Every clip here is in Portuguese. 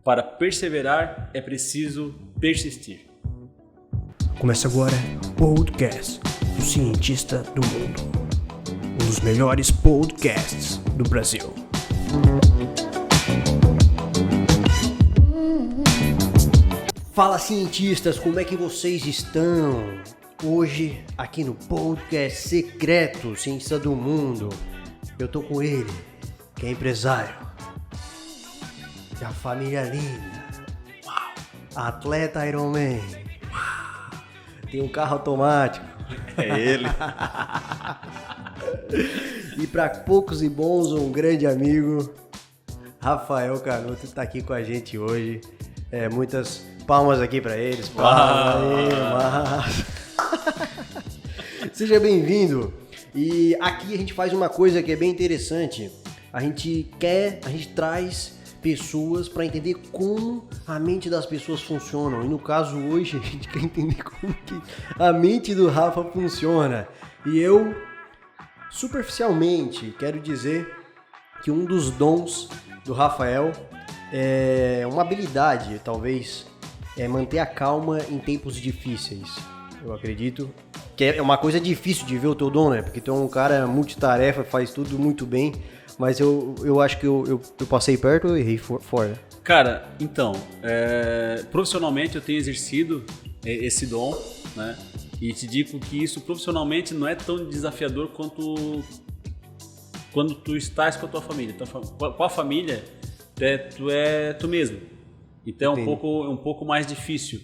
Para perseverar é preciso persistir. Começa agora o podcast do Cientista do Mundo. Um dos melhores podcasts do Brasil. Fala, cientistas, como é que vocês estão? Hoje, aqui no podcast secreto Cientista do Mundo, eu tô com ele, que é empresário. Da família linda. Atleta Ironman. Tem um carro automático. É ele. E para poucos e bons, um grande amigo, Rafael Canuto, está aqui com a gente hoje. Muitas palmas aqui para eles. Palmas. Seja bem-vindo. E aqui a gente faz uma coisa que é bem interessante. A gente traz pessoas para entender como a mente das pessoas funcionam. E no caso hoje a gente quer entender como que a mente do Rafa funciona. E eu, superficialmente, quero dizer que um dos dons do Rafael é uma habilidade, talvez, é manter a calma em tempos difíceis. Eu acredito que é uma coisa difícil de ver o teu dom, né? Porque tu é um cara multitarefa, faz tudo muito bem. Mas eu acho que eu passei perto ou errei fora? Cara, então, profissionalmente eu tenho exercido esse dom, né? E te digo que isso profissionalmente não é tão desafiador quanto quando tu estás com a tua família. Com a família, tu é tu mesmo. Então é um pouco mais difícil.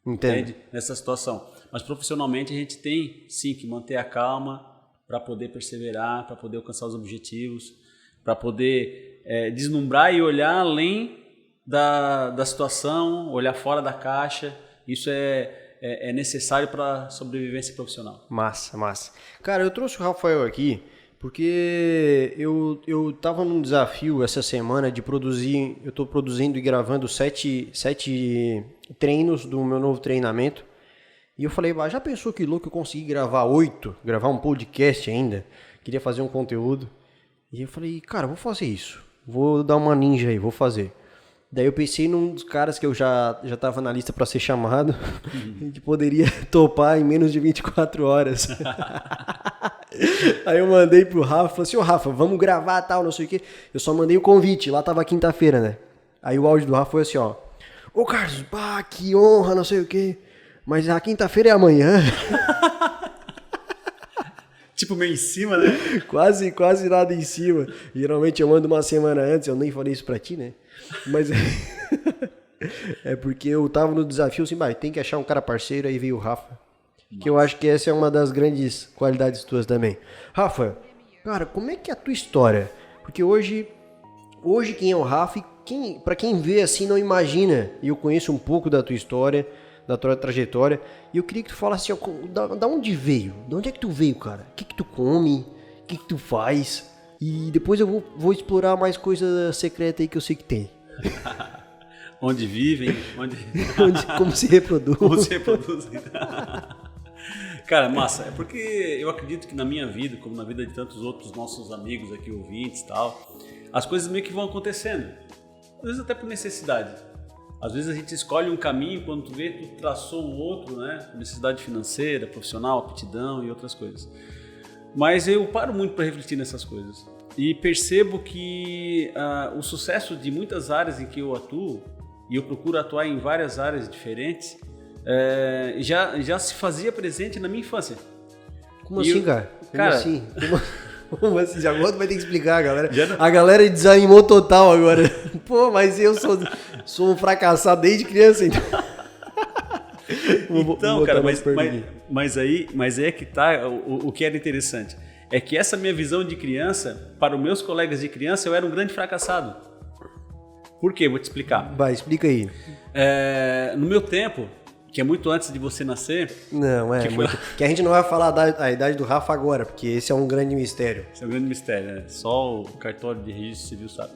Entende? Nessa situação. Mas profissionalmente a gente tem sim que manter a calma para poder perseverar, para poder alcançar os objetivos, para poder deslumbrar e olhar além da situação, olhar fora da caixa. Isso é necessário para a sobrevivência profissional. Massa. Cara, eu trouxe o Rafael aqui porque eu estava num desafio essa semana de produzir. Eu estou produzindo e gravando 7 treinos do meu novo treinamento. E eu falei, já pensou que louco eu consegui gravar 8? Gravar um podcast ainda? Queria fazer um conteúdo. E eu falei, cara, vou fazer isso. Vou dar uma ninja aí, vou fazer. Daí eu pensei num dos caras que eu já tava na lista para ser chamado, que poderia topar em menos de 24 horas. Aí eu mandei pro Rafa, falei assim, Rafa, vamos gravar tal, não sei o quê. Eu só mandei o convite, lá tava quinta-feira, né? Aí o áudio do Rafa foi assim, ô Carlos, que honra, não sei o quê. Mas a quinta-feira é amanhã. Tipo meio em cima, né? Quase nada em cima. Geralmente eu mando uma semana antes, eu nem falei isso pra ti, né? Mas é porque eu tava no desafio assim, tem que achar um cara parceiro, aí veio o Rafa. Que eu acho que essa é uma das grandes qualidades tuas também. Rafa, cara, como é que é a tua história? Porque hoje quem é o Rafa, pra quem vê assim não imagina, e eu conheço um pouco da tua história, da tua trajetória, e eu queria que tu falasse assim, da onde veio? De onde é que tu veio, cara? O que tu come? O que tu faz? E depois eu vou explorar mais coisa secreta aí que eu sei que tem. Onde vivem? Como se reproduz. Como se reproduzem. Cara, massa. É porque eu acredito que na minha vida, como na vida de tantos outros nossos amigos aqui, ouvintes e tal, as coisas meio que vão acontecendo. Às vezes até por necessidade. Às vezes a gente escolhe um caminho, quando tu vê, tu traçou um outro, né? Necessidade financeira, profissional, aptidão e outras coisas. Mas eu paro muito para refletir nessas coisas. E percebo que o sucesso de muitas áreas em que eu atuo, e eu procuro atuar em várias áreas diferentes, já se fazia presente na minha infância. Como assim, cara? Como assim? Como assim? Já vai ter que explicar, galera. A galera desanimou total agora. Pô, mas eu sou um fracassado desde criança, então. Então, cara, mas aí é que tá o que era interessante. É que essa minha visão de criança, para os meus colegas de criança, eu era um grande fracassado. Por quê? Vou te explicar. Vai, explica aí. No meu tempo, que é muito antes de você nascer... Não, que a gente não vai falar a idade do Rafa agora, porque esse é um grande mistério. Esse é um grande mistério, né? Só o cartório de registro civil sabe.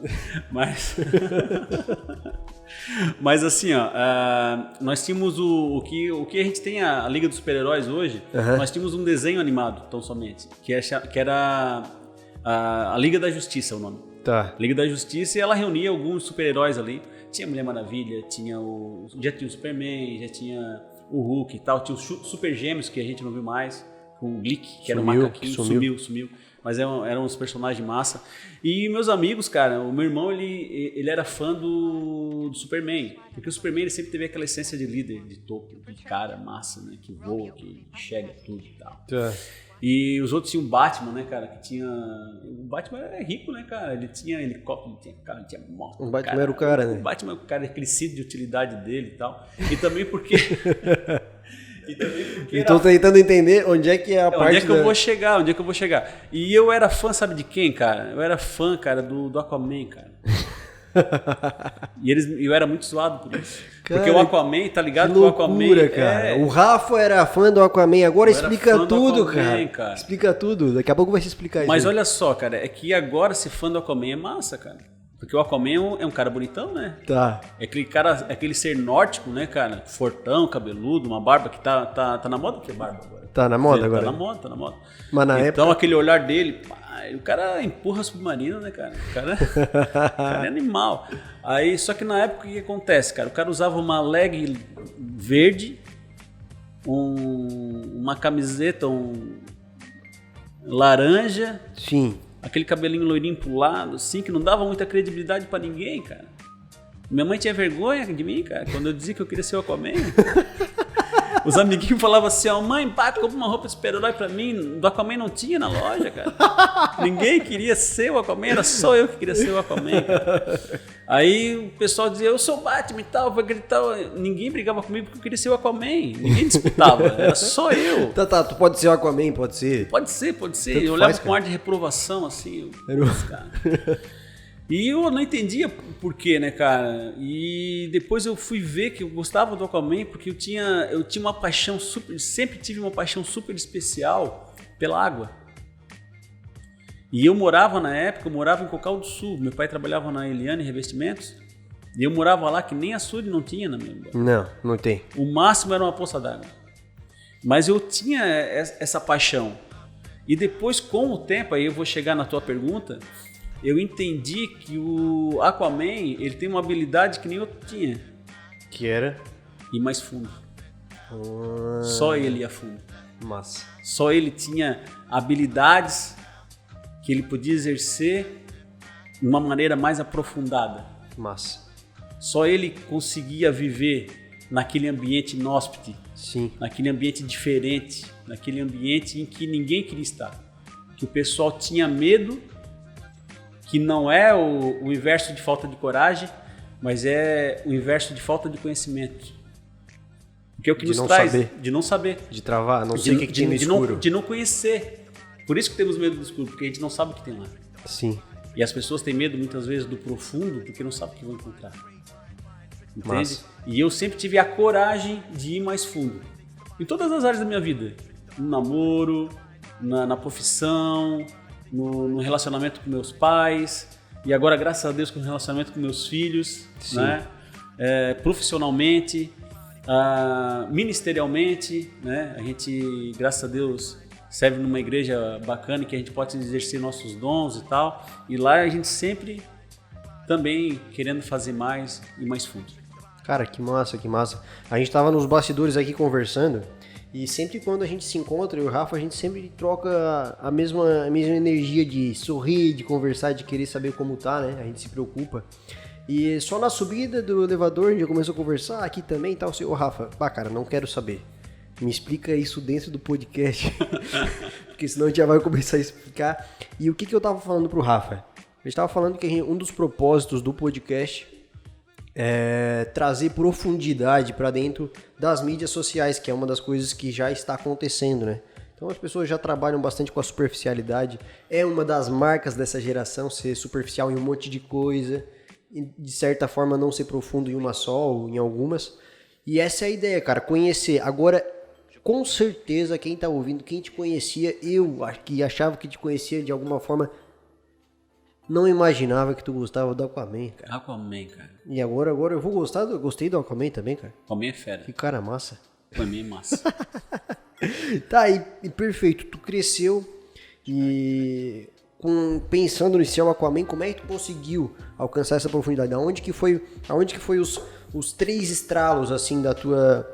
Mas assim, nós tínhamos o que a gente tem a Liga dos Super-Heróis hoje, nós tínhamos um desenho animado, tão somente, que era a Liga da Justiça, o nome. Tá. Liga da Justiça, e ela reunia alguns super-heróis ali. tinha Mulher Maravilha, já tinha o Superman, já tinha o Hulk e tal, tinha os Super Gêmeos que a gente não viu mais, com o Glick, que era um macaquinho, sumiu. Mas eram uns personagens massa. E meus amigos, cara, o meu irmão, ele era fã do Superman. Porque o Superman, ele sempre teve aquela essência de líder, de topo, de cara massa, né? Que voa, que enxerga tudo e tal. E os outros tinham o Batman, né, cara? O Batman era rico, né, cara? Ele tinha helicóptero, ele tinha carro, ele tinha moto. O Batman era o cara, né? O Batman era o cara, aquele sítio de utilidade dele e tal. E também porque... Estou tentando entender onde é que é a parte. Onde é que eu vou chegar? E eu era fã, sabe de quem, cara? Eu era fã, cara, do Aquaman, cara. E eu era muito zoado por isso. Cara, porque o Aquaman, tá ligado? Que loucura, o Aquaman, cara. O Rafa era fã do Aquaman, agora explica tudo, cara. Explica tudo, daqui a pouco vai se explicar isso. Mas olha só, cara, é que agora ser fã do Aquaman é massa, cara. Porque o Aquaman é um cara bonitão, né? Tá. É aquele cara, aquele ser nórdico, né, cara? Fortão, cabeludo, uma barba que tá na moda, que é barba agora. Tá na moda agora? Tá na moda. Mas na então época... aquele olhar dele, o cara empurra submarino, né, cara? O cara é animal. Aí, só que na época o que acontece, cara? O cara usava uma leg verde, uma camiseta, laranja. Sim. Aquele cabelinho loirinho pro lado, assim, que não dava muita credibilidade pra ninguém, cara. Minha mãe tinha vergonha de mim, cara, quando eu dizia que eu queria ser o Aquaman. Os amiguinhos falavam assim, mãe, pá, compra uma roupa de super-herói pra mim. Do Aquaman não tinha na loja, cara. Ninguém queria ser o Aquaman, era só eu que queria ser o Aquaman, cara. Aí o pessoal dizia, eu sou o Batman e tal, vai gritar. Ninguém brigava comigo porque eu queria ser o Aquaman. Ninguém disputava, era só eu. Tá, tu pode ser o Aquaman, pode ser. Pode ser. Tanto eu olhava com ar de reprovação, assim. Cara. E eu não entendia por quê, né, cara? E depois eu fui ver que eu gostava do Aquaman porque eu tinha uma paixão sempre tive uma paixão super especial pela água. E eu morava em Cocal do Sul. Meu pai trabalhava na Eliane Revestimentos. E eu morava lá que nem açude não tinha na minha vida. Não tem. O máximo era uma poça d'água. Mas eu tinha essa paixão. E depois, com o tempo, aí eu vou chegar na tua pergunta, eu entendi que o Aquaman, ele tem uma habilidade que nem eu tinha. Que era? Ir mais fundo. Só ele ia fundo. Massa. Só ele tinha habilidades que ele podia exercer de uma maneira mais aprofundada. Massa. Só ele conseguia viver naquele ambiente inóspito. Sim. Naquele ambiente diferente. Naquele ambiente em que ninguém queria estar. Que o pessoal tinha medo, que não é o inverso de falta de coragem, mas é o inverso de falta de conhecimento. Porque é o que nos traz de não saber. De travar, não sei o que tem no escuro. De não conhecer. Por isso que temos medo do escuro, porque a gente não sabe o que tem lá. Sim. E as pessoas têm medo muitas vezes do profundo, porque não sabem o que vão encontrar. Entende? Massa. E eu sempre tive a coragem de ir mais fundo. Em todas as áreas da minha vida. No namoro, na profissão, no relacionamento com meus pais. E agora, graças a Deus, com o relacionamento com meus filhos. Sim. Né? Profissionalmente, ministerialmente. Né? A gente, graças a Deus, serve numa igreja bacana que a gente pode exercer nossos dons e tal. E lá a gente sempre também querendo fazer mais e mais fundo. Cara, que massa, que massa. A gente tava nos bastidores aqui conversando e sempre quando a gente se encontra, eu e o Rafa, a gente sempre troca a mesma energia de sorrir, de conversar, de querer saber como tá, né? A gente se preocupa. E só na subida do elevador a gente já começou a conversar aqui também e tal. Ô Rafa, cara, não quero saber. Me explica isso dentro do podcast, porque senão a gente já vai começar a explicar. E o que eu tava falando pro Rafa? A gente tava falando que um dos propósitos do podcast é trazer profundidade para dentro das mídias sociais, que é uma das coisas que já está acontecendo, né? Então as pessoas já trabalham bastante com a superficialidade. É uma das marcas dessa geração ser superficial em um monte de coisa, e de certa forma não ser profundo em uma só ou em algumas. E essa é a ideia, cara, conhecer. Agora, com certeza, quem tá ouvindo, quem te conhecia, eu que achava que te conhecia de alguma forma, não imaginava que tu gostava do Aquaman, cara. Aquaman, cara. E agora eu vou gostar, eu gostei do Aquaman também, cara. Aquaman é fera. Que cara massa. Aquaman é massa. Tá, e perfeito, tu cresceu e pensando no seu Aquaman, como é que tu conseguiu alcançar essa profundidade? Aonde que foi os 3 estralos, assim, da tua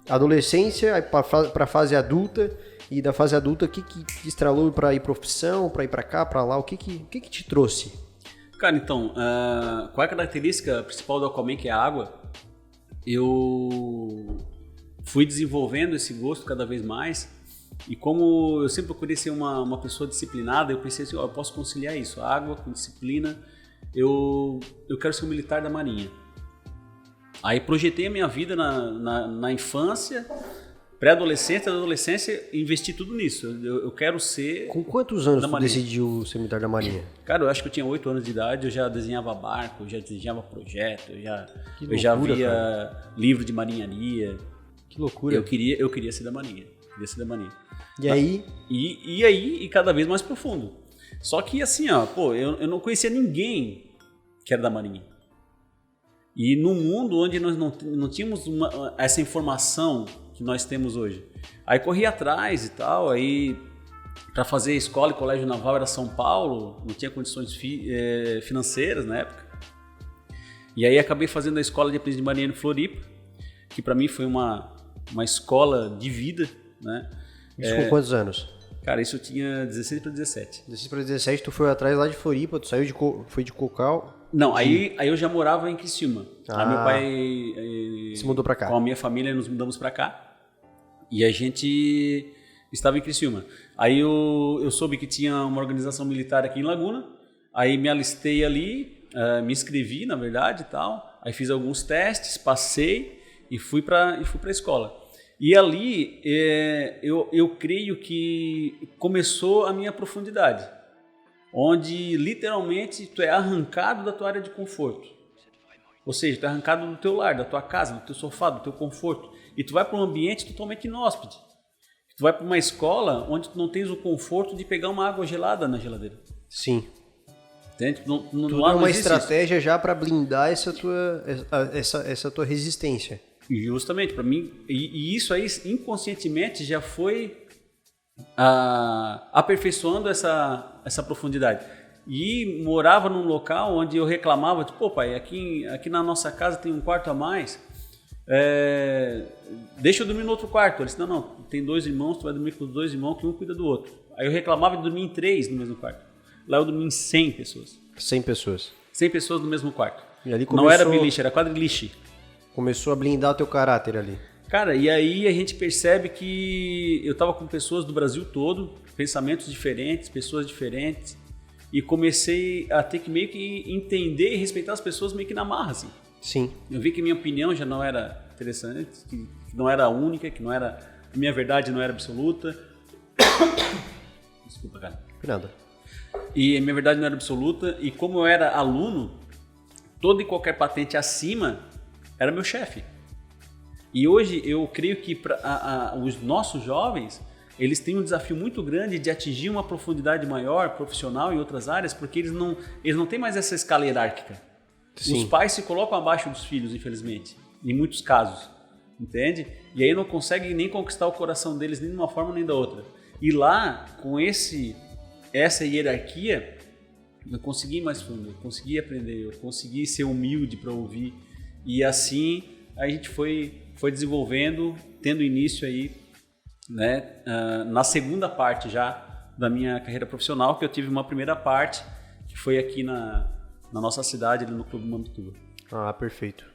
adolescência para a fase adulta, e da fase adulta, o que te estralou para ir profissão, para ir para cá, para lá, o que te trouxe? Cara, então, qual é a característica principal do Aquaman, que é a água? Eu fui desenvolvendo esse gosto cada vez mais, e como eu sempre procurei ser uma pessoa disciplinada, eu pensei assim, eu posso conciliar isso, a água com disciplina, eu quero ser um militar da Marinha. Aí projetei a minha vida na infância, pré-adolescência, adolescência, investi tudo nisso. Eu quero ser... Com quantos anos tu decidiu ser militar da Marinha? Cara, eu acho que eu tinha 8 anos de idade, eu já desenhava barco, eu já desenhava projeto, eu já via cara. Livro de marinharia. Que loucura. Eu queria ser da Marinha. E aí? E cada vez mais profundo. Só que assim, eu não conhecia ninguém que era da Marinha. E no mundo onde nós não tínhamos essa informação que nós temos hoje. Aí corri atrás e tal, aí para fazer escola e colégio naval era São Paulo, não tinha condições financeiras na época. E aí acabei fazendo a escola de aprendiz de marinheiro em Floripa, que para mim foi uma escola de vida, né? Isso com quantos anos? Cara, isso eu tinha 16 para 17. 16 para 17, tu foi atrás lá de Floripa, tu saiu foi de Cocal? Não, aí eu já morava em Criciúma. Aí meu pai se mudou para cá. Com a minha família nos mudamos para cá. E a gente estava em Criciúma. Aí eu soube que tinha uma organização militar aqui em Laguna. Aí me alistei ali, me inscrevi, na verdade, e tal. Aí fiz alguns testes, passei e fui para a escola. E ali eu creio que começou a minha profundidade, onde literalmente tu é arrancado da tua área de conforto. Ou seja, tu é arrancado do teu lar, da tua casa, do teu sofá, do teu conforto. E tu vai para um ambiente totalmente inóspito. Tu vai para uma escola onde tu não tens o conforto de pegar uma água gelada na geladeira. Sim. Entende? Tudo é uma estratégia já para blindar essa tua resistência. Justamente, para mim, e isso aí inconscientemente já foi aperfeiçoando essa profundidade. E morava num local onde eu reclamava, tipo, pô pai, aqui na nossa casa tem um quarto a mais, deixa eu dormir no outro quarto. Ele disse, não, tem 2 irmãos, tu vai dormir com os 2 irmãos, que um cuida do outro. Aí eu reclamava de dormir em 3 no mesmo quarto. Lá eu dormi em 100 pessoas. 100 pessoas. 100 pessoas no mesmo quarto. E ali começou... Não era beliche, era quadriliche. Começou a blindar o teu caráter ali. Cara, e aí a gente percebe que eu estava com pessoas do Brasil todo, pensamentos diferentes, pessoas diferentes, e comecei a ter que meio que entender e respeitar as pessoas meio que na marra, assim. Sim. Eu vi que minha opinião já não era interessante, que não era única, que não era... A minha verdade não era absoluta. Desculpa, cara. Nada. E a minha verdade não era absoluta, e como eu era aluno, toda e qualquer patente acima era meu chefe. E hoje eu creio que os nossos jovens, eles têm um desafio muito grande de atingir uma profundidade maior, profissional em outras áreas, porque eles não têm mais essa escala hierárquica. Sim. Os pais se colocam abaixo dos filhos, infelizmente, em muitos casos, entende? E aí não conseguem nem conquistar o coração deles, nem de uma forma nem da outra. E lá, com essa hierarquia, eu consegui ir mais fundo, eu consegui aprender, eu consegui ser humilde para ouvir. E assim a gente foi desenvolvendo, tendo início aí, né, na segunda parte já da minha carreira profissional, que eu tive uma primeira parte, que foi aqui na nossa cidade, ali no Clube Mampituba. Ah, perfeito.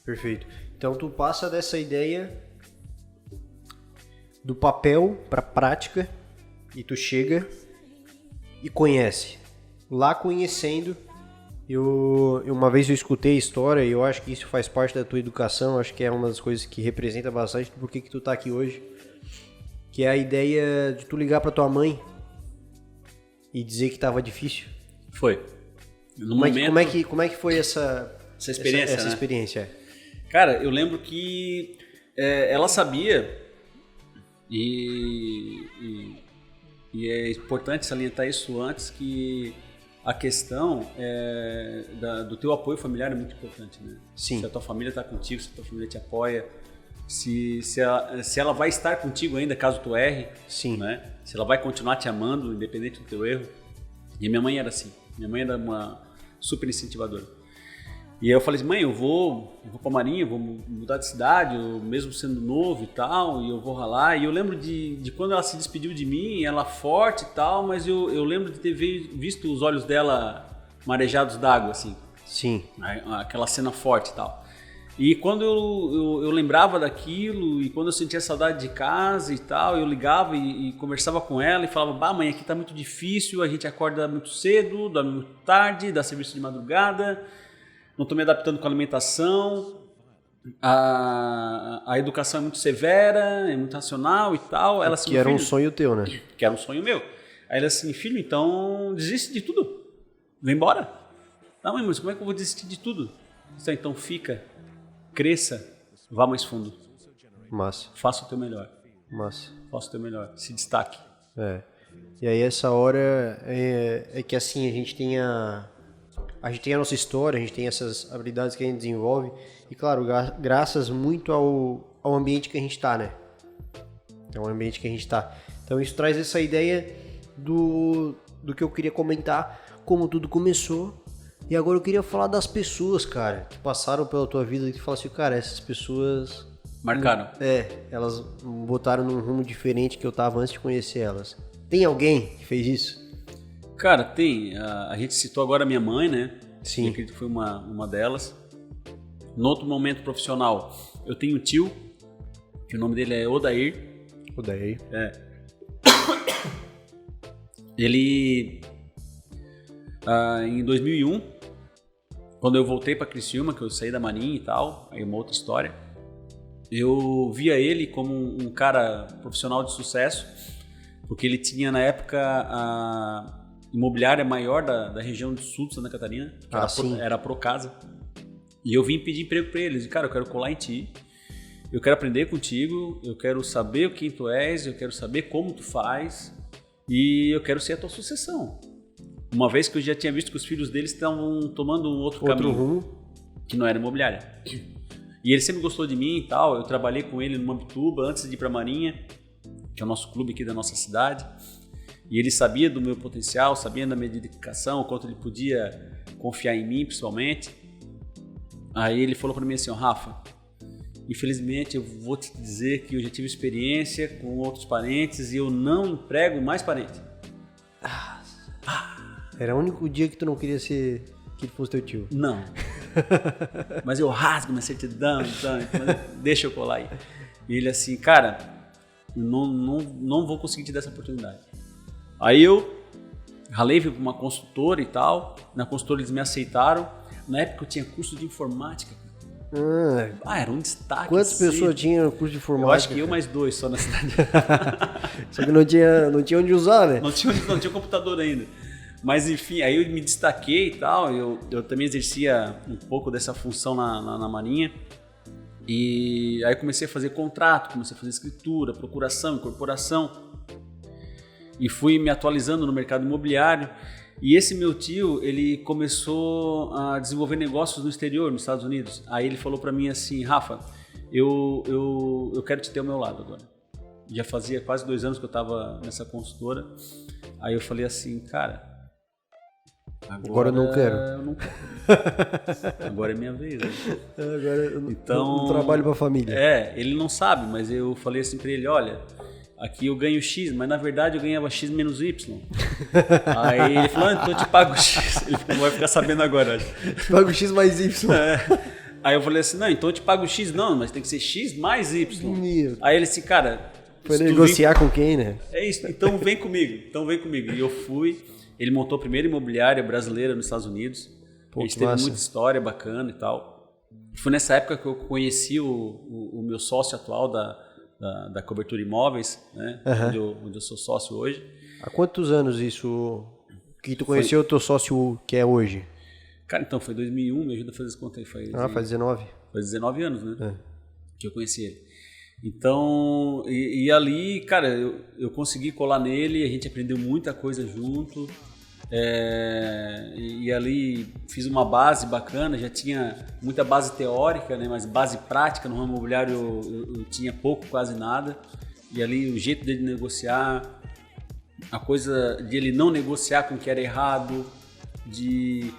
Perfeito. Então tu passa dessa ideia do papel para prática e tu chega e conhece. Lá conhecendo, uma vez eu escutei a história e eu acho que isso faz parte da tua educação, acho que é uma das coisas que representa bastante por que tu tá aqui hoje, que é a ideia de tu ligar pra tua mãe e dizer que tava difícil. Foi. Como é que foi essa experiência, essa né? experiência? Cara, eu lembro que ela sabia e é importante salientar isso antes, que a questão do teu apoio familiar é muito importante, né? Sim. Se a tua família está contigo, se a tua família te apoia, se ela vai estar contigo ainda caso tu erre, sim, né? Se ela vai continuar te amando independente do teu erro. E minha mãe era assim. Minha mãe era uma super incentivadora. E aí eu falei assim, mãe, eu vou pra Marinha, eu vou mudar de cidade, eu, mesmo sendo novo e tal, e eu vou ralar. E eu lembro de quando ela se despediu de mim, ela forte e tal, mas eu lembro de ter visto os olhos dela marejados d'água, assim. Sim. Aquela cena forte e tal. E quando eu lembrava daquilo, e quando eu sentia saudade de casa e tal, eu ligava e conversava com ela e falava, bah, mãe, aqui tá muito difícil, a gente acorda muito cedo, dorme muito tarde, dá serviço de madrugada, não tô me adaptando com a alimentação, a educação é muito severa, é muito racional e tal. Ela assim, que era um sonho teu, né? Que era um sonho meu. Aí ela assim, filho, então desiste de tudo, vem embora. Não, mãe, mas como é que eu vou desistir de tudo? Então fica. Cresça, vá mais fundo. Massa. Faça o teu melhor. Massa. Faça o teu melhor. Se destaque. E aí essa hora é que assim a gente tem a nossa história, a gente tem essas habilidades que a gente desenvolve. E claro, graças muito ao ambiente que a gente tá, né? É o ambiente que a gente tá. Então isso traz essa ideia do que eu queria comentar, como tudo começou. E agora eu queria falar das pessoas, cara, que passaram pela tua vida e que falaram assim, cara, essas pessoas... Marcaram. Elas botaram num rumo diferente que eu tava antes de conhecer elas. Tem alguém que fez isso? Cara, tem. A gente citou agora a minha mãe, né? Sim. Eu acredito que foi uma delas. No outro momento profissional, eu tenho um tio, que o nome dele é Odair. Odair. Ele, em 2001... Quando eu voltei para Criciúma, que eu saí da Marinha e tal, aí uma outra história, eu via ele como um cara profissional de sucesso, porque ele tinha na época a imobiliária maior da região do sul de Santa Catarina, que era a Procasa. E eu vim pedir emprego para eles, e cara, eu quero colar em ti, eu quero aprender contigo, eu quero saber quem tu és, eu quero saber como tu faz, e eu quero ser a tua sucessão. Uma vez que eu já tinha visto que os filhos deles estavam tomando um outro caminho, rumo, que não era imobiliária. E ele sempre gostou de mim e tal. Eu trabalhei com ele no Mampituba antes de ir para a Marinha, que é o nosso clube aqui da nossa cidade. E ele sabia do meu potencial, sabia da minha dedicação, o quanto ele podia confiar em mim, principalmente. Aí ele falou para mim assim, Rafa, infelizmente eu vou te dizer que eu já tive experiência com outros parentes e eu não emprego mais parente. Era o único dia que tu não queria que ele fosse teu tio. Não. Mas eu rasgo minha certidão, então, deixa eu colar aí. E ele assim, cara, não vou conseguir te dar essa oportunidade. Aí eu ralei, fui para uma consultora e tal. Na consultora eles me aceitaram. Na época eu tinha curso de informática. Era um destaque. Quantas pessoas tinham curso de informática? Eu acho que eu mais 2 só na cidade. Só que não tinha onde usar, né? Não tinha computador ainda. Mas enfim, aí eu me destaquei e tal, eu também exercia um pouco dessa função na Marinha. E aí comecei a fazer contrato, comecei a fazer escritura, procuração, incorporação. E fui me atualizando no mercado imobiliário. E esse meu tio, ele começou a desenvolver negócios no exterior, nos Estados Unidos. Aí ele falou pra mim assim, Rafa, eu quero te ter ao meu lado agora. Já fazia quase 2 anos que eu tava nessa consultora. Aí eu falei assim, cara... Agora eu não quero. Agora é minha vez. Né? Agora eu não trabalho pra família. Ele não sabe, mas eu falei assim pra ele, olha, aqui eu ganho X, mas na verdade eu ganhava X menos Y. Aí ele falou, então eu te pago X. Ele vai ficar sabendo agora. Te pago X mais Y. Aí eu falei assim, não, então eu te pago X, não, mas tem que ser X mais Y. Meu. Aí ele disse, cara... Foi negociar com quem, né? É isso, então vem comigo. E eu fui... Ele montou a primeira imobiliária brasileira nos Estados Unidos. A gente teve muita história bacana e tal. Foi nessa época que eu conheci o meu sócio atual da cobertura imóveis, né? Onde eu sou sócio hoje. Há quantos anos isso que tu conheceu o teu sócio que é hoje? Cara, então foi 2001, me ajuda a fazer as contas aí. Faz 19. Faz 19 anos, né? Que eu conheci ele. Então, e ali, cara, eu consegui colar nele, a gente aprendeu muita coisa junto. E ali fiz uma base bacana, já tinha muita base teórica, né, mas base prática no ramo imobiliário eu tinha pouco, quase nada. E ali o jeito dele negociar, a coisa de ele não negociar com o que era errado, de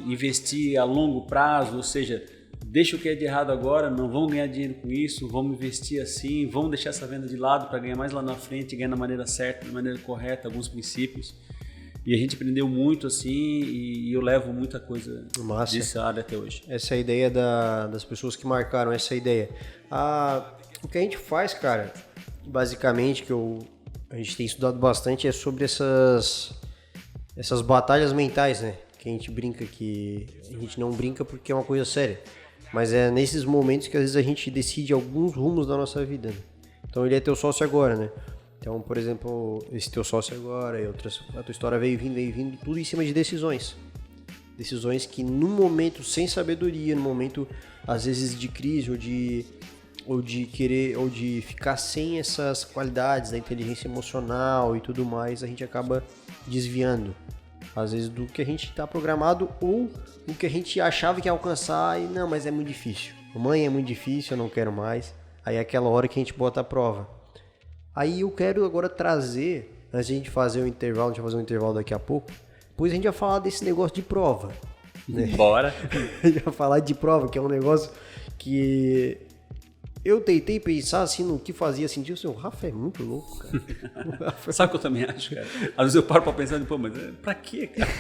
investir a longo prazo, ou seja, deixa o que é de errado agora, não vamos ganhar dinheiro com isso, vamos investir assim, vamos deixar essa venda de lado para ganhar mais lá na frente, ganhar da maneira certa, da maneira correta, alguns princípios. E a gente aprendeu muito assim e eu levo muita coisa dessa área até hoje. Essa é a ideia das pessoas que marcaram essa ideia. O que a gente faz, cara, basicamente, a gente tem estudado bastante, é sobre essas batalhas mentais, né? Que a gente brinca que... A gente não brinca porque é uma coisa séria. Mas é nesses momentos que às vezes a gente decide alguns rumos da nossa vida, né? Então ele é teu sócio agora, né? Então, por exemplo, esse teu sócio agora, a tua história veio vindo, tudo em cima de decisões. Decisões que num momento sem sabedoria, num momento às vezes de crise ou de querer, ou de ficar sem essas qualidades da inteligência emocional e tudo mais, a gente acaba desviando. Às vezes do que a gente está programado ou do que a gente achava que ia alcançar e não, mas é muito difícil. Mãe, é muito difícil, eu não quero mais. Aí é aquela hora que a gente bota a prova. Aí eu quero agora trazer, antes de a gente fazer o intervalo, a gente vai fazer um intervalo daqui a pouco, depois a gente vai falar desse negócio de prova. Né? Bora! A gente vai falar de prova, que é um negócio que eu tentei pensar assim no que fazia sentido. O Rafa é muito louco, cara. Sabe o que eu também acho, cara? Às vezes eu paro pra pensar, pô, mas pra quê, cara?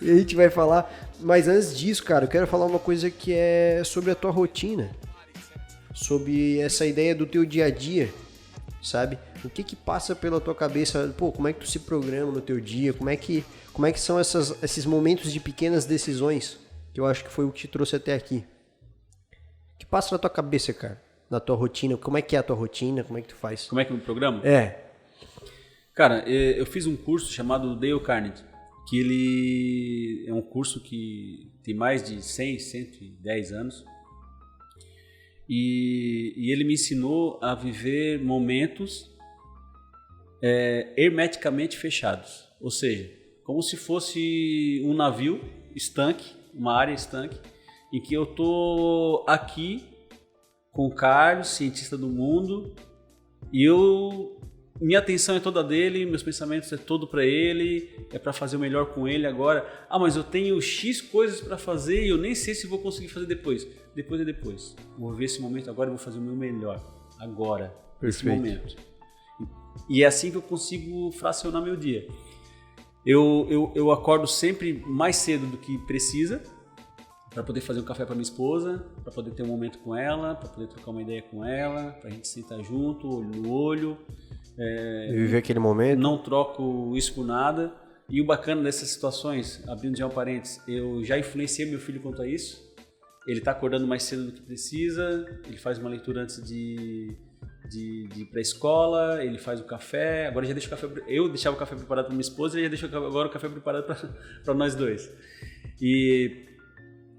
E a gente vai falar, mas antes disso, cara, eu quero falar uma coisa que é sobre a tua rotina. Sobre essa ideia do teu dia a dia, sabe? O que passa pela tua cabeça? Pô, como é que tu se programa no teu dia? Como é que são esses momentos de pequenas decisões que eu acho que foi o que te trouxe até aqui? O que passa na tua cabeça, cara? Na tua rotina? Como é que é a tua rotina? Como é que tu faz? Como é que eu me programo? Cara, eu fiz um curso chamado Dale Carnegie, que ele é um curso que tem mais de 110 anos. E ele me ensinou a viver momentos hermeticamente fechados. Ou seja, como se fosse um navio estanque, uma área estanque, em que eu tô aqui com o Carlos, cientista do mundo, e minha atenção é toda dele, meus pensamentos é todo para ele, é para fazer o melhor com ele agora. Mas eu tenho X coisas para fazer e eu nem sei se vou conseguir fazer depois. Depois é depois. Vou ver esse momento agora e vou fazer o meu melhor. Agora, nesse momento. E é assim que eu consigo fracionar meu dia. Eu acordo sempre mais cedo do que precisa, para poder fazer um café para minha esposa, para poder ter um momento com ela, para poder trocar uma ideia com ela, para a gente sentar junto, olho no olho. Viver aquele momento. Não troco isso por nada. E o bacana dessas situações, abrindo já um parênteses, eu já influenciei meu filho quanto a isso. Ele está acordando mais cedo do que precisa, ele faz uma leitura antes de ir para a escola, ele faz o café. Agora já deixa o café. Eu deixava o café preparado para minha esposa e ele já deixa agora o café preparado para nós dois. E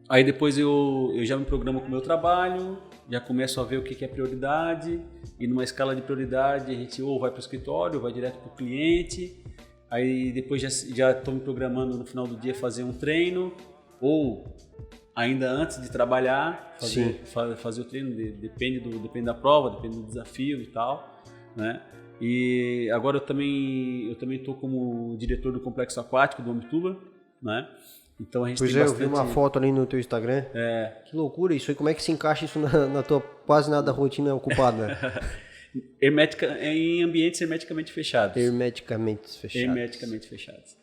aí depois eu já me programo com o meu trabalho, já começo a ver o que é prioridade, e numa escala de prioridade a gente ou vai para o escritório, ou vai direto para o cliente, aí depois já estou me programando no final do dia fazer um treino, ou ainda antes de trabalhar, fazer o treino, depende da prova, depende do desafio e tal, né? E agora eu também estou como diretor do Complexo Aquático do Homituba, né? Então a gente tem bastante... eu vi uma foto ali no teu Instagram. Que loucura isso aí, como é que se encaixa isso na tua quase nada rotina ocupada? Em ambientes hermeticamente fechados. Hermeticamente fechados.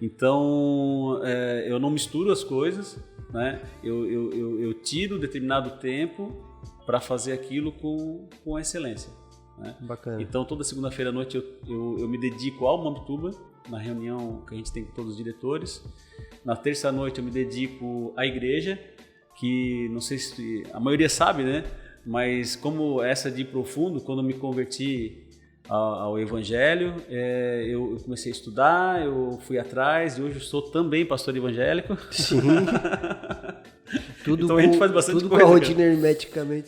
Então eu não misturo as coisas, né? Eu tiro determinado tempo para fazer aquilo com excelência, né? Bacana. Então toda segunda-feira à noite eu me dedico ao Mamptuba, na reunião que a gente tem com todos os diretores. Na terça-noite eu me dedico à igreja, que não sei se a maioria sabe, né? Mas como essa de ir profundo, quando eu me converti ao Evangelho, eu comecei a estudar, eu fui atrás e hoje eu sou também pastor evangélico. Sim. Então a gente faz bastante tudo coisa. Com a rotina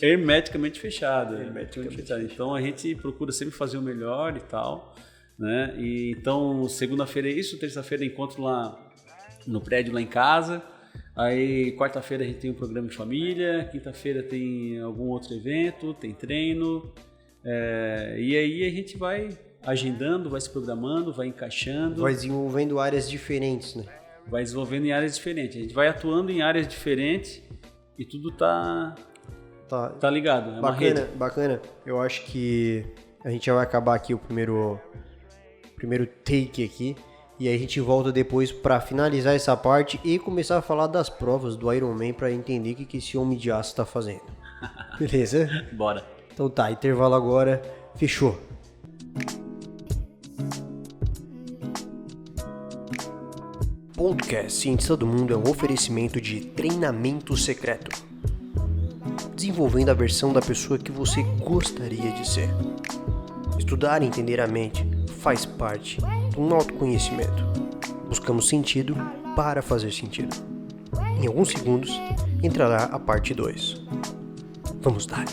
hermeticamente fechada. Então a gente procura sempre fazer o melhor e tal, né? E então segunda-feira é isso, terça-feira encontro lá no prédio lá em casa. Aí quarta-feira a gente tem um programa de família, quinta-feira tem algum outro evento, tem treino. E aí a gente vai agendando, vai se programando, vai encaixando. Vai desenvolvendo áreas diferentes, né? Vai desenvolvendo em áreas diferentes. A gente vai atuando em áreas diferentes e tudo tá ligado. É uma rede. Bacana. Eu acho que a gente já vai acabar aqui o primeiro take aqui. E aí a gente volta depois para finalizar essa parte e começar a falar das provas do Ironman para entender o que esse homem de aço tá fazendo. Beleza? Bora. Então tá, intervalo agora. Fechou. Podcast Cientista do Mundo é um oferecimento de treinamento secreto. Desenvolvendo a versão da pessoa que você gostaria de ser. Estudar e entender a mente faz parte do autoconhecimento. Buscamos sentido para fazer sentido. Em alguns segundos entrará a parte 2. Vamos dar.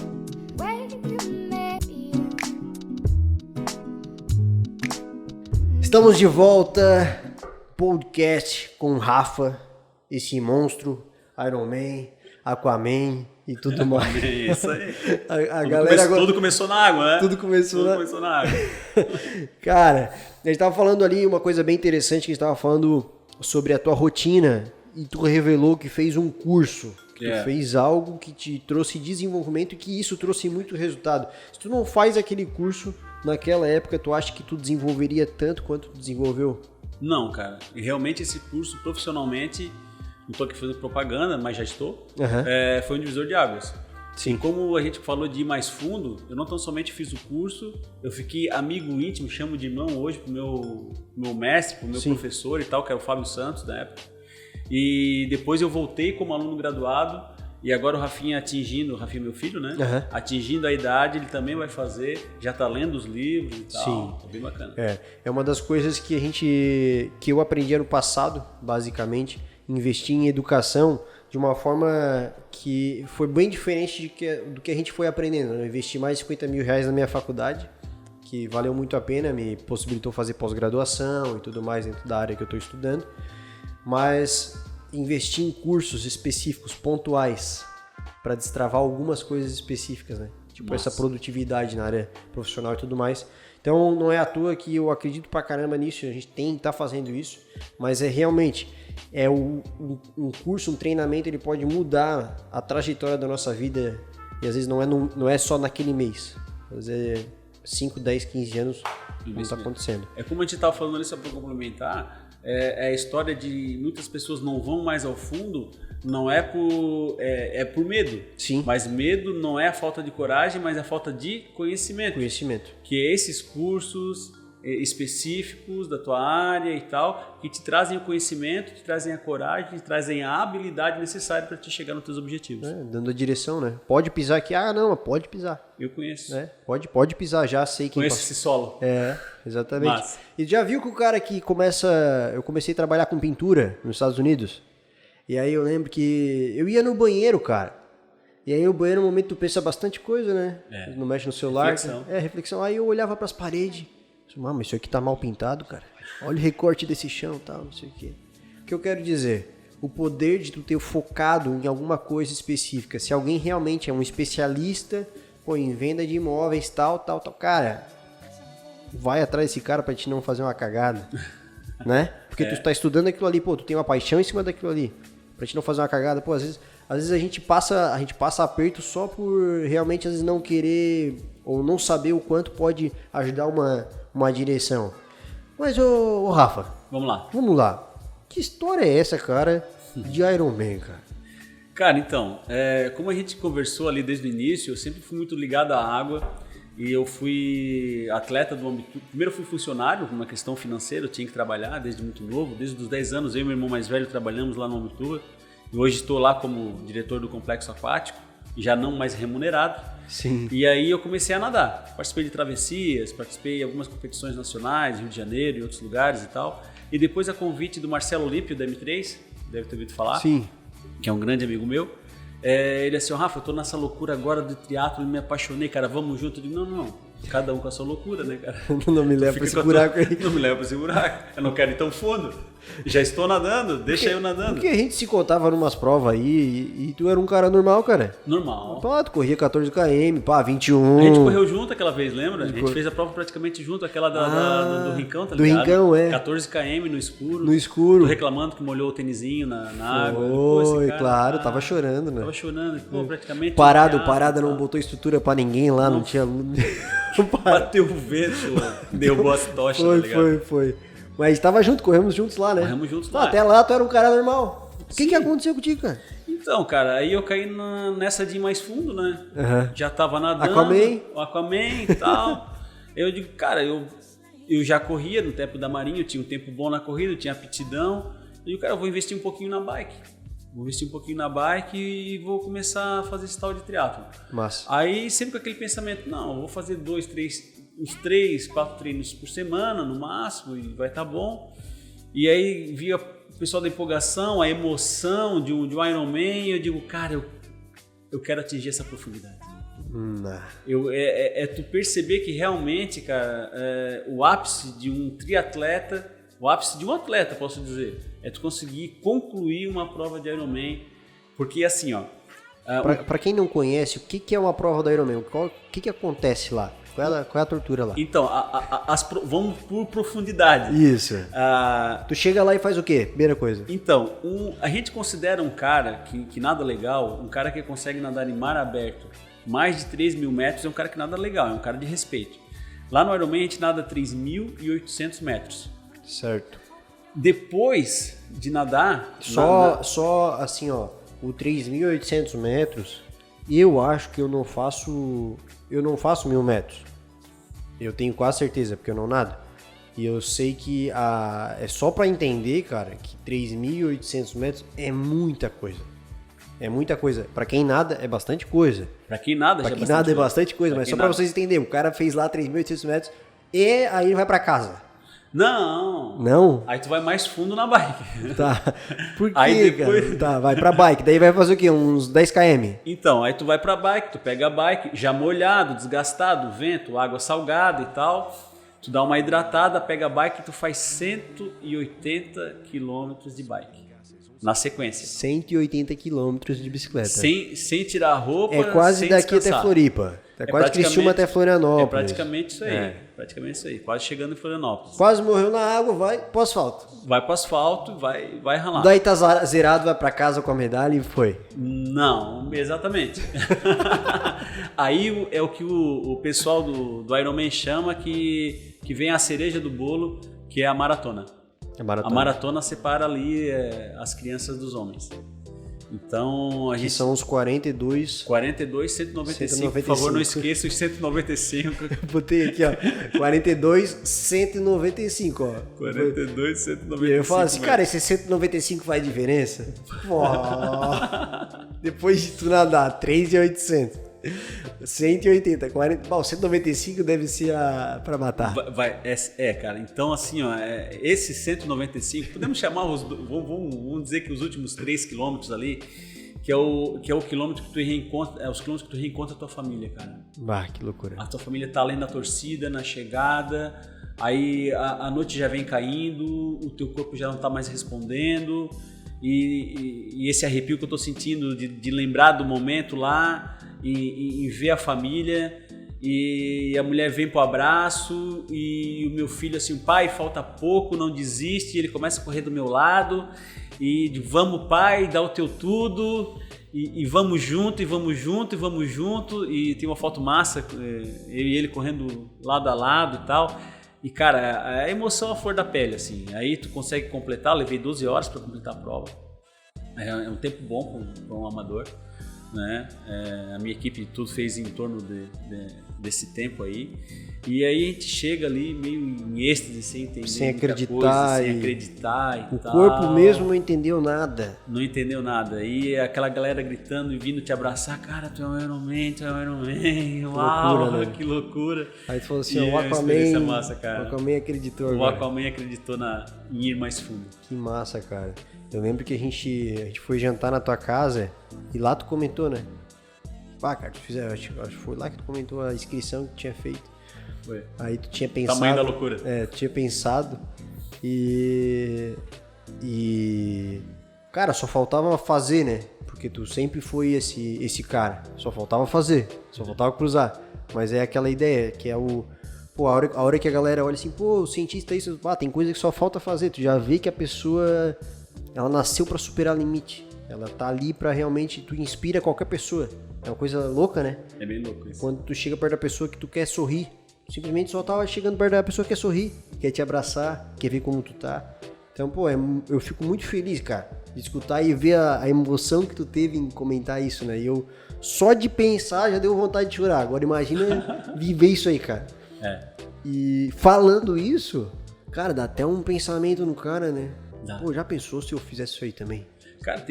Estamos de volta. Podcast com o Rafa, esse monstro, Ironman, Aquaman e tudo mais. Isso aí. Tudo começou na água, né? Tudo começou na água. Cara, a gente tava falando ali uma coisa bem interessante, que a gente tava falando sobre a tua rotina e tu revelou que fez um curso, que tu fez algo que te trouxe desenvolvimento e que isso trouxe muito resultado. Se tu não faz aquele curso naquela época, tu acha que tu desenvolveria tanto quanto tu desenvolveu? Não, cara. E realmente esse curso, profissionalmente, não estou aqui fazendo propaganda, mas já estou, foi um divisor de águas. Sim. E como a gente falou de ir mais fundo, eu não tão somente fiz o curso, eu fiquei amigo íntimo, chamo de irmão hoje pro meu mestre, pro meu professor e tal, que era o Fábio Santos da época. E depois eu voltei como aluno graduado, e agora o Rafinha meu filho, né? Atingindo a idade, ele também vai fazer, já tá lendo os livros e tal. Sim. Tá bem bacana. É uma das coisas que eu aprendi ano passado, basicamente, investir em educação de uma forma que foi bem diferente do que a gente foi aprendendo. Eu investi mais de 50 mil reais na minha faculdade, que valeu muito a pena, me possibilitou fazer pós-graduação e tudo mais dentro da área que eu estou estudando. Mas investir em cursos específicos, pontuais, para destravar algumas coisas específicas, né? Tipo essa produtividade na área profissional e tudo mais. Então não é à toa que eu acredito pra caramba nisso, a gente tem que estar fazendo isso, mas realmente um curso, um treinamento, ele pode mudar a trajetória da nossa vida e às vezes não é só naquele mês, às vezes é 5, 10, 15 anos não está acontecendo. É como a gente estava falando ali, só para complementar, é a história de muitas pessoas não vão mais ao fundo, não é por medo. Sim. Mas medo não é a falta de coragem, mas a falta de conhecimento. Que é esses cursos específicos da tua área e tal, que te trazem o conhecimento, te trazem a coragem, te trazem a habilidade necessária para te chegar nos teus objetivos. Dando a direção, né? Pode pisar aqui, pode pisar. Eu conheço. Pode pisar, já sei quem conheço esse solo. Exatamente. Massa. E já viu que o cara que eu comecei a trabalhar com pintura nos Estados Unidos, e aí eu lembro que eu ia no banheiro, cara. E aí o banheiro, no momento, tu pensa bastante coisa, né? Não mexe no celular. Reflexão. Reflexão. Aí eu olhava pras paredes. Mas isso aqui tá mal pintado, cara. Olha o recorte desse chão e tal, não sei o quê. O que eu quero dizer? O poder de tu ter focado em alguma coisa específica. Se alguém realmente é um especialista em venda de imóveis, tal. Cara, vai atrás desse cara pra te não fazer uma cagada. Né? Porque tu tá estudando aquilo ali, tu tem uma paixão em cima daquilo ali. Pra te não fazer uma cagada. Às vezes a gente passa aperto só por realmente, às vezes, não querer ou não saber o quanto pode ajudar uma direção. Mas, ô Rafa... Vamos lá. Que história é essa, cara, de Ironman, cara? Cara, então, como a gente conversou ali desde o início, eu sempre fui muito ligado à água e eu fui atleta do Homem Turbo. Primeiro eu fui funcionário, uma questão financeira, eu tinha que trabalhar desde muito novo. Desde os 10 anos, eu e meu irmão mais velho trabalhamos lá no Homem Turbo. E hoje estou lá como diretor do complexo aquático, já não mais remunerado. Sim. E aí eu comecei a nadar. Participei de travessias, participei de algumas competições nacionais, Rio de Janeiro e outros lugares e tal. E depois a convite do Marcelo Olímpio, da M3, deve ter ouvido falar. Sim. Que é um grande amigo meu. Ele assim, Rafa, eu tô nessa loucura agora do triatlo, me apaixonei, cara, vamos junto. Eu digo, não, cada um com a sua loucura, né, cara? Não me leva pra esse buraco aí. Não me leva pra esse buraco, eu não quero ir tão fundo. Já estou nadando, deixa eu nadando. Porque a gente se contava numas provas aí e tu era um cara normal, cara. Normal. Pá, tu corria 14 km, pá, 21. A gente correu junto aquela vez, lembra? A gente fez a prova praticamente junto, aquela do Rincão, tá ligado? Do Rincão, é. 14 km no escuro. No escuro. Tu reclamando que molhou o tênisinho na água. Foi, claro, tava chorando, né? Tava chorando, pô, praticamente. Parada, não botou estrutura pra ninguém lá, não tinha... Bateu o vento, derrubou as tochas, tá ligado? Foi. Mas tava junto, corremos juntos lá, né? Corremos juntos lá. Até lá tu era um cara normal. O que aconteceu contigo, cara? Então, cara, aí eu caí nessa de ir mais fundo, né? Uhum. Já tava nadando. Aquaman e tal. Eu digo, cara, eu já corria no tempo da Marinha, eu tinha um tempo bom na corrida, eu tinha aptidão. Eu digo, cara, eu vou investir um pouquinho na bike. E vou começar a fazer esse tal de triatlo. Massa. Aí sempre com aquele pensamento, não, eu vou fazer uns 3, 4 treinos por semana no máximo e vai estar bom. E aí via o pessoal da empolgação, a emoção de um Ironman, e eu digo, cara, eu quero atingir essa profundidade. Tu perceber que realmente, cara, o ápice de um triatleta, o ápice de um atleta, posso dizer, é tu conseguir concluir uma prova de Ironman, porque assim, ó... Pra quem não conhece, o que é uma prova do Ironman? O que acontece lá? Qual é a tortura lá? Então, vamos por profundidade. Isso. Tu chega lá e faz o quê? Primeira coisa. Então, a gente considera um cara que nada legal, um cara que consegue nadar em mar aberto mais de 3.000 metros, é um cara que nada legal, é um cara de respeito. Lá no Ironman a gente nada 3.800 metros. Certo. Depois de nadar... Só assim, ó, o 3.800 metros, eu acho que eu não faço 1.000 metros. Eu tenho quase certeza, porque eu não nado. E eu sei que é só pra entender, cara, que 3.800 metros é muita coisa. É muita coisa. Pra quem nada, é bastante coisa. Pra quem nada, é bastante coisa. Mas só pra vocês entenderem, o cara fez lá 3.800 metros e aí ele vai pra casa. Não? Aí tu vai mais fundo na bike. Tá. Por quê, aí depois... cara? Tá, vai pra bike. Daí vai fazer o quê? Uns 10 km? Então, aí tu vai pra bike, tu pega a bike, já molhado, desgastado, vento, água salgada e tal. Tu dá uma hidratada, pega a bike e tu faz 180 km de bike. Na sequência. 180 km de bicicleta. Sem tirar a roupa, é quase sem daqui descansar. até Floripa. É quase Criciúma até Florianópolis. É praticamente isso aí. Quase chegando em Florianópolis. Quase morreu na água, vai pro asfalto. Vai pro asfalto, vai ralar. Daí tá zerado, vai pra casa com a medalha e foi. Não, exatamente. Aí é o que o pessoal do Ironman chama que vem a cereja do bolo, que é a maratona. A maratona separa ali as crianças dos homens. Então, que são os 42... 195. Por favor, não esqueça os 195. Botei aqui, ó. 42, 195, ó. 42, 195. E eu falo assim, cara, esse 195 faz diferença? Pô, depois de tu nadar 3.800. 180, 40. Bom, 195 deve ser pra matar. Cara. Então, assim, ó, esse 195, podemos chamar vamos dizer que os últimos 3 quilômetros ali, que é o quilômetro que tu reencontra, os quilômetros que tu reencontra a tua família, cara. Que loucura. A tua família tá além da torcida, na chegada, aí a noite já vem caindo, o teu corpo já não tá mais respondendo, e esse arrepio que eu tô sentindo de lembrar do momento lá, e ver a família, e a mulher vem pro abraço, e o meu filho assim, pai, falta pouco, não desiste, e ele começa a correr do meu lado, e vamos pai, dá o teu tudo, e vamos junto, e tem uma foto massa, eu e ele correndo lado a lado e tal, e cara, a emoção à flor da pele, assim, aí tu consegue completar, eu levei 12 horas para completar a prova, é um tempo bom para um amador, né? A minha equipe tudo fez em torno desse tempo aí, e aí a gente chega ali meio em êxtase, sem entender sem acreditar, coisa, sem acreditar e o tal. corpo mesmo não entendeu nada, e aquela galera gritando e vindo te abraçar, cara, tu é um Ironman, uau, loucura, né? Que loucura. Aí tu falou assim, o Aquaman, massa, cara. O Aquaman acreditou agora. O Aquaman acreditou em ir mais fundo. Que massa, cara. Eu lembro que a gente foi jantar na tua casa e lá tu comentou, né? Cara, acho que foi lá que tu comentou a inscrição que tu tinha feito. Foi. Aí tu tinha pensado... Tamanho da loucura. Tu tinha pensado e E, cara, só faltava fazer, né? Porque tu sempre foi esse cara. Só faltava fazer, só faltava cruzar. Mas é aquela ideia, que é o... Pô, a hora que a galera olha assim, pô, o cientista isso, tem coisa que só falta fazer. Tu já vê que a pessoa, ela nasceu pra superar limite. Ela tá ali pra realmente, tu inspira qualquer pessoa. É uma coisa louca, né? É bem louco isso. Quando tu chega perto da pessoa que tu quer sorrir, simplesmente só tava chegando perto da pessoa que quer sorrir, quer te abraçar, quer ver como tu tá. Então, pô, eu fico muito feliz, cara, de escutar e ver a emoção que tu teve em comentar isso, né? E eu, só de pensar, já deu vontade de chorar. Agora imagina viver isso aí, cara. E falando isso, cara, dá até um pensamento no cara, né? Dá. Pô, já pensou se eu fizesse isso aí também? Cara,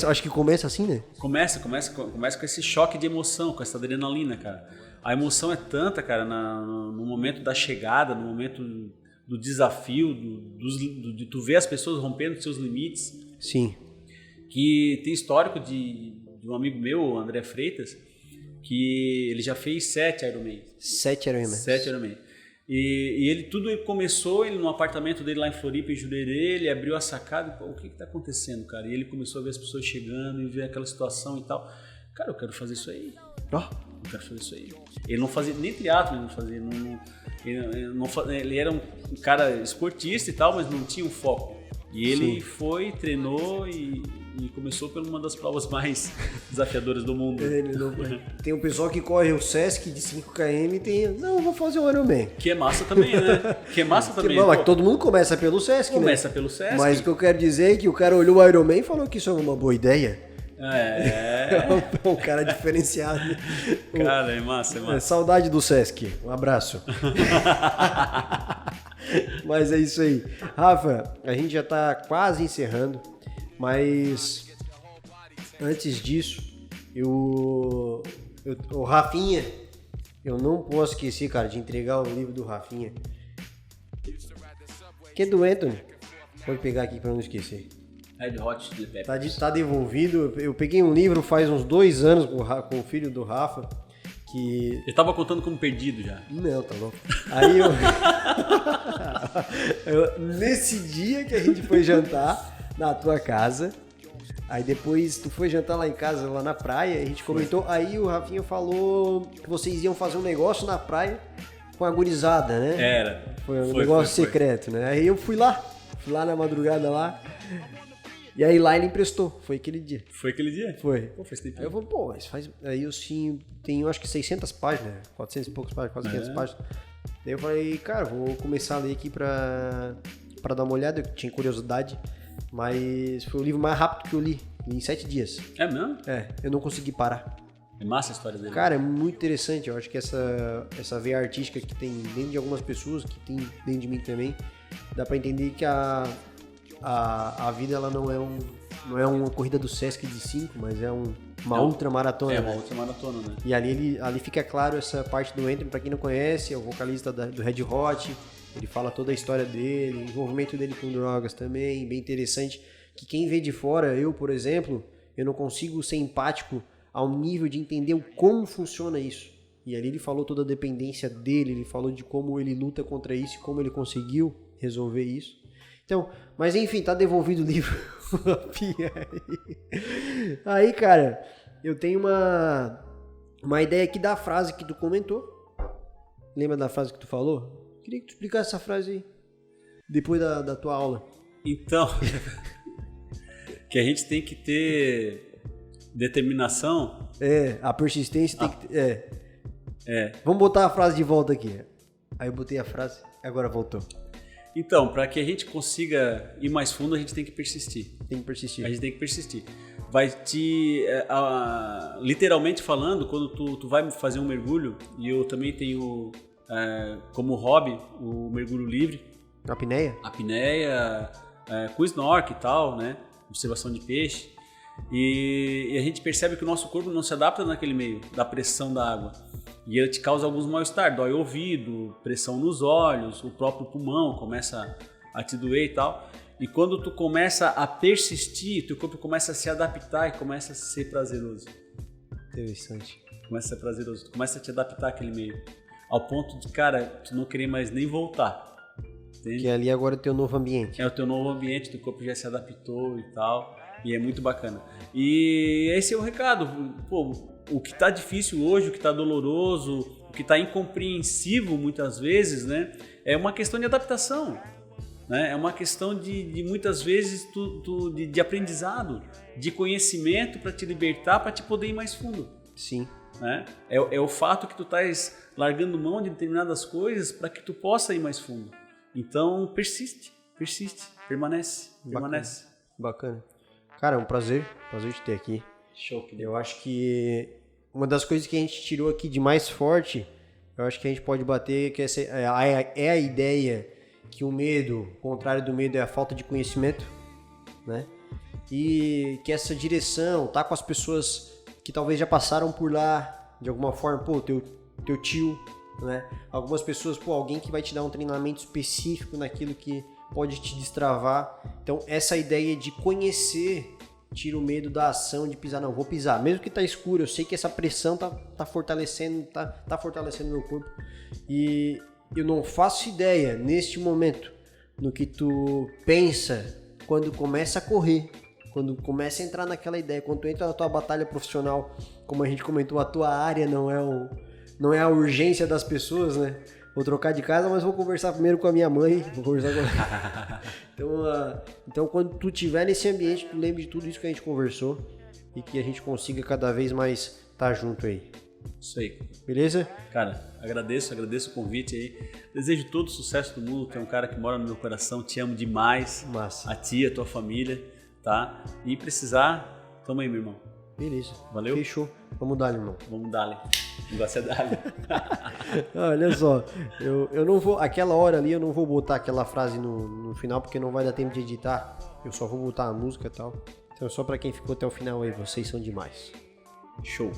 acho que começa assim, né? Começa com esse choque de emoção, com essa adrenalina, cara. A emoção é tanta, cara, no momento da chegada, no momento do desafio, de tu ver as pessoas rompendo seus limites. Sim. Que tem histórico de um amigo meu, o André Freitas, que ele já fez 7 Ironman. 7 Ironman. E ele tudo começou, ele no apartamento dele lá em Floripa, em Jurerê, ele abriu a sacada e, pô, o que tá acontecendo, cara? E ele começou a ver as pessoas chegando e ver aquela situação e tal. Cara, eu quero fazer isso aí. Eu quero fazer isso aí. Ele não fazia nem triatlo, ele não fazia. Ele era um cara esportista e tal, mas não tinha um foco. E ele foi, treinou e começou por uma das provas mais desafiadoras do mundo. Tem um pessoal que corre o Sesc de 5km e tem... Não, vou fazer o Ironman. Que é massa também, né? Mas todo mundo começa pelo Sesc, Começa pelo Sesc. Mas o que eu quero dizer é que o cara olhou o Ironman e falou que isso é uma boa ideia. É um cara diferenciado. Cara, é massa. Saudade do Sesc. Um abraço. Mas é isso aí. Rafa, a gente já tá quase encerrando, mas antes disso, o Rafinha, eu não posso esquecer, cara, de entregar o livro do Rafinha. Que é do Anthony. Pode pegar aqui pra não esquecer. Red Hot Chili Peppers. Tá devolvido. Eu peguei um livro faz uns 2 anos com o filho do Rafa. Que... Eu tava contando como perdido já. Não, tá louco. Aí nesse dia que a gente foi jantar na tua casa, aí depois tu foi jantar lá em casa, lá na praia, a gente comentou, aí o Rafinha falou que vocês iam fazer um negócio na praia com a gurizada, né? Era. Foi um negócio secreto, né? Aí eu fui lá na madrugada lá. E aí lá ele emprestou, foi aquele dia. Foi aquele dia? Foi. Pô, faz tempo. Aí eu falei, pô, mas faz... Aí eu sim, tenho acho que 600 páginas, 400 e poucas páginas, quase 500 páginas. Daí eu falei, cara, vou começar a ler aqui pra dar uma olhada, eu tinha curiosidade, mas foi o livro mais rápido que eu li em 7 dias. É mesmo? É, eu não consegui parar. É massa a história dele. Cara, é muito interessante, eu acho que essa veia artística que tem dentro de algumas pessoas, que tem dentro de mim também, dá pra entender que a vida ela não é uma corrida do Sesc de 5, mas é uma ultramaratona. É uma ultramaratona, né? E ali fica claro essa parte do Anthony, pra quem não conhece, é o vocalista do Red Hot, ele fala toda a história dele, o envolvimento dele com drogas também, bem interessante, que quem vê de fora, eu, por exemplo, eu não consigo ser empático ao nível de entender como funciona isso. E ali ele falou toda a dependência dele, ele falou de como ele luta contra isso e como ele conseguiu resolver isso. Então, mas enfim, tá devolvido o livro. Aí, cara, eu tenho uma ideia aqui da frase que tu comentou. Lembra da frase que tu falou? Queria que tu explicasse essa frase aí, depois da tua aula. Então, que a gente tem que ter determinação. A persistência tem que ter... Vamos botar a frase de volta aqui. Aí eu botei a frase, agora voltou. Então, para que a gente consiga ir mais fundo, a gente tem que persistir. Tem que persistir. A gente tem que persistir. Vai literalmente falando, quando tu vai fazer um mergulho, e eu também tenho como hobby o mergulho livre. A apneia? Apneia, com snorkel e tal, né? Observação de peixe. E a gente percebe que o nosso corpo não se adapta naquele meio, da pressão da água. E ele te causa alguns mal-estar, dói o ouvido, pressão nos olhos, o próprio pulmão começa a te doer e tal. E quando tu começa a persistir, teu corpo começa a se adaptar e começa a ser prazeroso. Interessante. Começa a ser prazeroso, tu começa a te adaptar àquele meio. Ao ponto de, cara, tu não querer mais nem voltar. entende? Que ali agora é o teu novo ambiente. É o teu novo ambiente, teu corpo já se adaptou e tal, e é muito bacana. E esse é o recado, pô, o que tá difícil hoje, o que tá doloroso, o que tá incompreensivo muitas vezes, né, é uma questão de adaptação, né, é uma questão de muitas vezes de aprendizado, de conhecimento para te libertar, para te poder ir mais fundo. Sim. Né? É o fato que tu estás largando mão de determinadas coisas para que tu possa ir mais fundo. Então, persiste, permanece. Bacana. Cara, é um prazer te ter aqui. Show. Eu acho que uma das coisas que a gente tirou aqui de mais forte, eu acho que a gente pode bater, que essa é a ideia que o medo, o contrário do medo é a falta de conhecimento, né? E que essa direção, tá com as pessoas que talvez já passaram por lá, de alguma forma, pô, teu tio, né? Algumas pessoas, pô, alguém que vai te dar um treinamento específico naquilo que pode te destravar. Então, essa ideia de conhecer tira o medo da ação de pisar. Não, vou pisar. Mesmo que tá escuro, eu sei que essa pressão tá fortalecendo meu corpo. E eu não faço ideia, neste momento, no que tu pensa quando começa a correr. Quando começa a entrar naquela ideia, quando tu entra na tua batalha profissional, como a gente comentou, a tua área não é a urgência das pessoas, né? Vou trocar de casa, mas vou conversar primeiro com a minha mãe, vou conversar com então, quando tu estiver nesse ambiente, tu lembra de tudo isso que a gente conversou e que a gente consiga cada vez mais estar junto aí. Isso aí. Beleza? Cara, agradeço o convite aí. Desejo todo o sucesso do mundo. Tu é um cara que mora no meu coração, te amo demais. Massa. A ti, a tua família, tá? E precisar, tamo aí, meu irmão. Beleza. Valeu? Fechou. Vamos dar, irmão. Vamos dar-lhe. O negócio é dar-lhe. Olha só, eu não vou, aquela hora ali eu não vou botar aquela frase no final porque não vai dar tempo de editar. Eu só vou botar a música e tal. Então só pra quem ficou até o final aí, vocês são demais. Show.